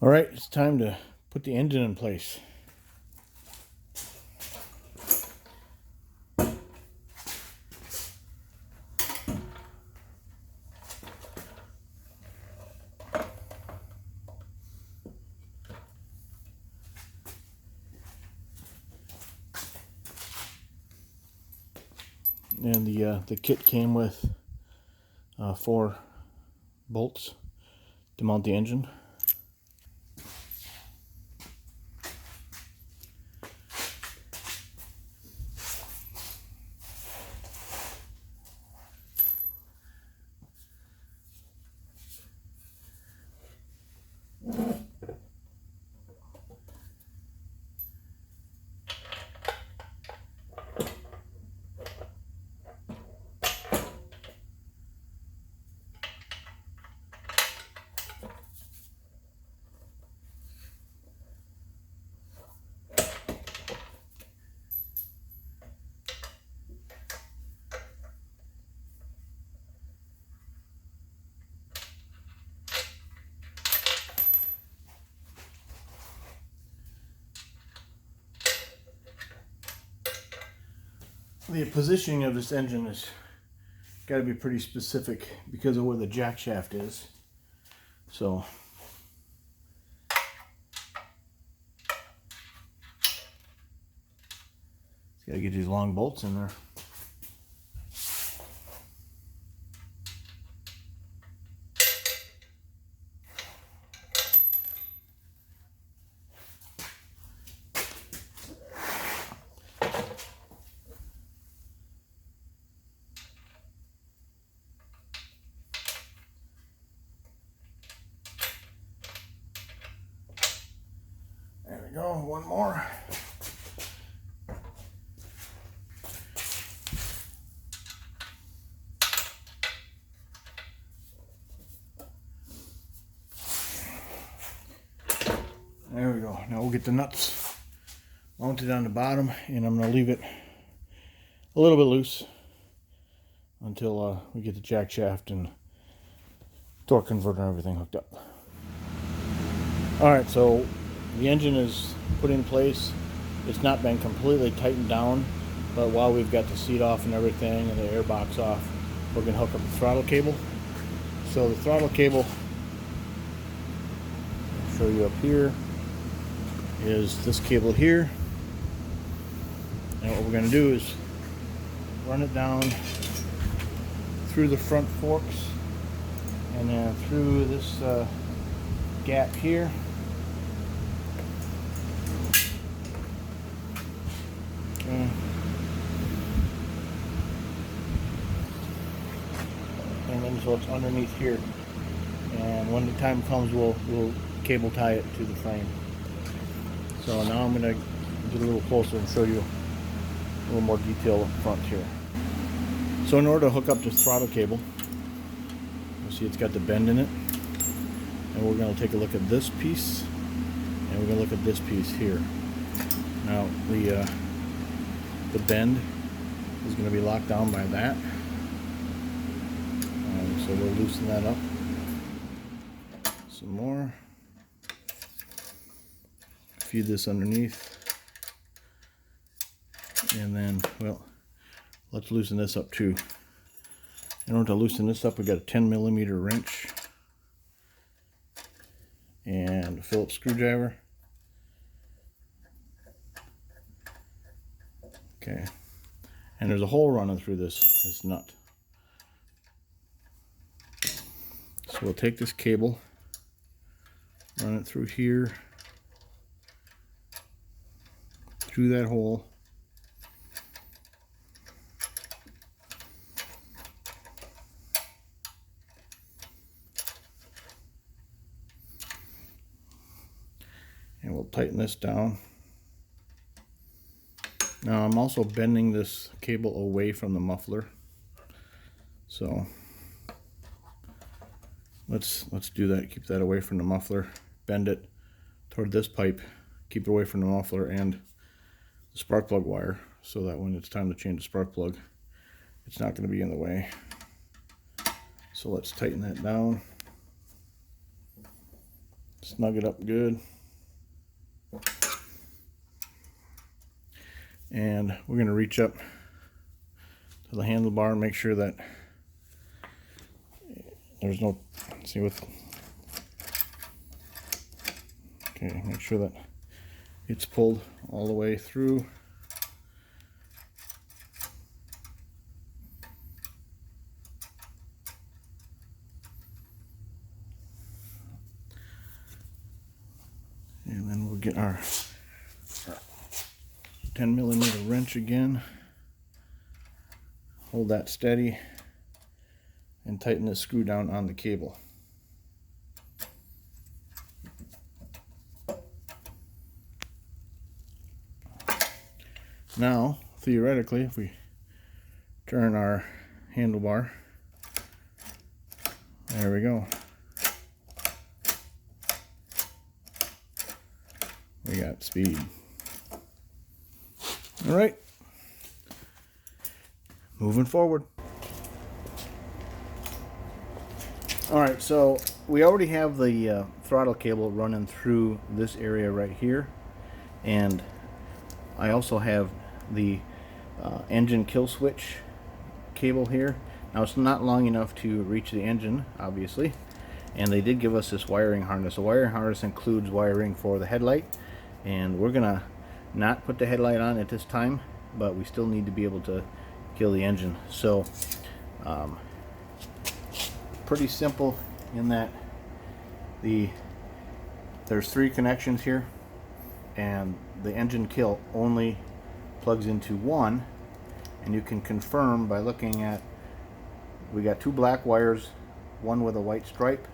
All right, it's time to put the engine in place. And the kit came with 4 bolts to mount the engine. The positioning of this engine has got to be pretty specific because of where the jack shaft is. So got to get these long bolts in there. There we go, one more. There we go. Now we'll get the nuts mounted on the bottom, and I'm going to leave it a little bit loose until we get the jack shaft and torque converter and everything hooked up. Alright, so the engine is put in place. It's not been completely tightened down, but while we've got the seat off and everything and the air box off, we're going to hook up the throttle cable. So the throttle cable, I'll show you up here, is this cable here. And what we're going to do is run it down through the front forks and then through this gap here. Okay. And then so it's underneath here. And when the time comes, we'll cable tie it to the frame. So now I'm going to get a little closer and show you a little more detail up front here. So in order to hook up this throttle cable, you'll see it's got the bend in it. And we're going to take a look at this piece, and we're going to look at this piece here. Now the bend is going to be locked down by that. So we'll loosen that up some more. Feed this underneath. And then, well, let's loosen this up too. In order to loosen this up, we got a 10mm wrench and a Phillips screwdriver. Okay, and there's a hole running through this nut. So we'll take this cable, run it through here, through that hole. And we'll tighten this down. Now I'm also bending this cable away from the muffler. So let's do that. Keep that away from the muffler. Bend it toward this pipe. Keep it away from the muffler and the spark plug wire, so that when it's time to change the spark plug, it's not going to be in the way. So let's tighten that down snug it up good. And we're going to reach up to the handlebar and make sure that there's no, see what, okay, make sure that it's pulled all the way through. And then we'll get our 10mm wrench again. Hold that steady and tighten the screw down on the cable. Now, theoretically, if we turn our handlebar, there we go. We got speed. All right, moving forward. All right, so we already have the throttle cable running through this area right here, and I also have the engine kill switch cable here. Now it's not long enough to reach the engine, obviously, and they did give us this wiring harness. The wiring harness includes wiring for the headlight, and we're gonna not put the headlight on at this time, but we still need to be able to kill the engine. So pretty simple in that there's 3 connections here, and the engine kill only plugs into one, and you can confirm by looking at, we got 2 black wires, one with a white stripe,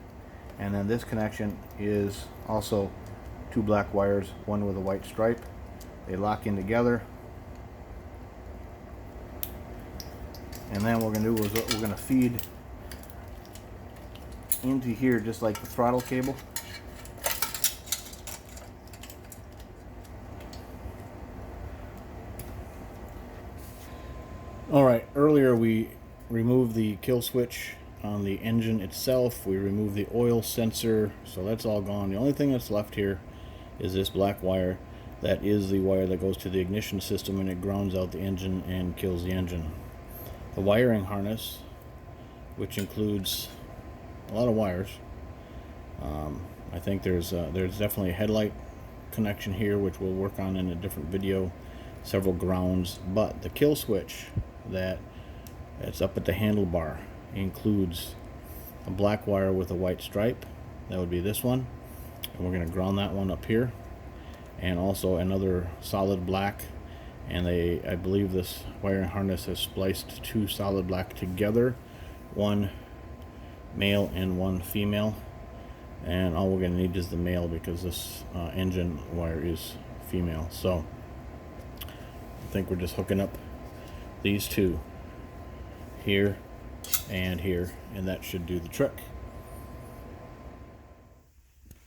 and then this connection is also 2 black wires, one with a white stripe. They lock in together, and then what we're going to do is we're going to feed into here just like the throttle cable. Alright, earlier we removed the kill switch on the engine itself. We removed the oil sensor, so that's all gone. The only thing that's left here is this black wire. That is the wire that goes to the ignition system, and it grounds out the engine and kills the engine. The wiring harness, which includes a lot of wires. I think there's definitely a headlight connection here, which we'll work on in a different video, several grounds, but the kill switch that's up at the handlebar includes a black wire with a white stripe. That would be this one, and we're going to ground that one up here, and also another solid black, and I believe this wiring harness has spliced 2 solid black together, one male and one female, and all we're going to need is the male because this engine wire is female. So I think we're just hooking up these 2 here and here, and that should do the trick.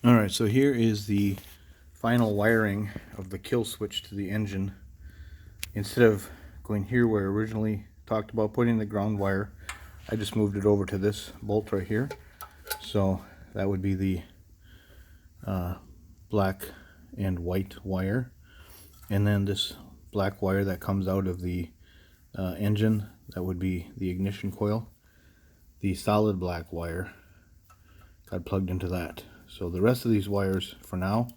Alright, so here is the final wiring of the kill switch to the engine. Instead of going here where I originally talked about putting the ground wire, I just moved it over to this bolt right here. So that would be the black and white wire, and then this black wire that comes out of the engine, that would be the ignition coil. The solid black wire got plugged into that. So the rest of these wires for now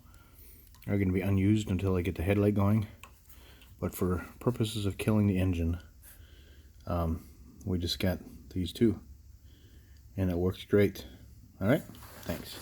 are going to be unused until I get the headlight going, but for purposes of killing the engine, we just got these 2, and it works great. Alright, thanks.